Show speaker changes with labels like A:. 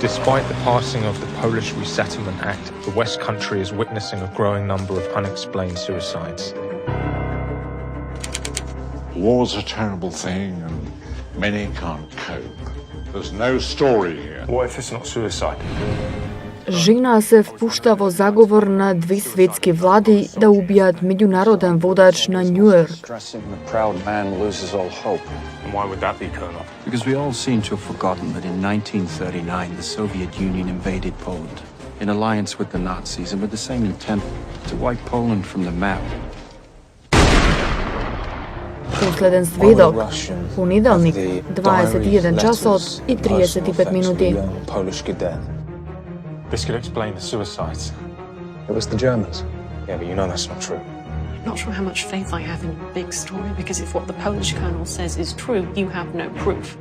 A: Despite the passing of the Polish Resettlement Act, the West Country is witnessing a growing number of unexplained suicides.
B: War's a terrible thing and many can't cope. There's no story here.
A: What if it's not suicide?
C: Žena se vpušta vo zagovor na dve svetske vladi da ubijat međunarodan vodač na New York.
D: The proud man loses all hope.
A: And why would that be, Colonel?
D: Because we all seem to have forgotten that in 1939 the Soviet Union invaded Poland in alliance with the Nazis and with the same intent to wipe Poland from the map.
C: Posleden svedok, ponedeljnik, 21 časov i 35 minuti.
A: This could explain the suicides.
E: It was the Germans. Yeah, but you know that's not true.
F: Not sure how much faith I have in your big story, because if what the Polish colonel says is true, you have no proof.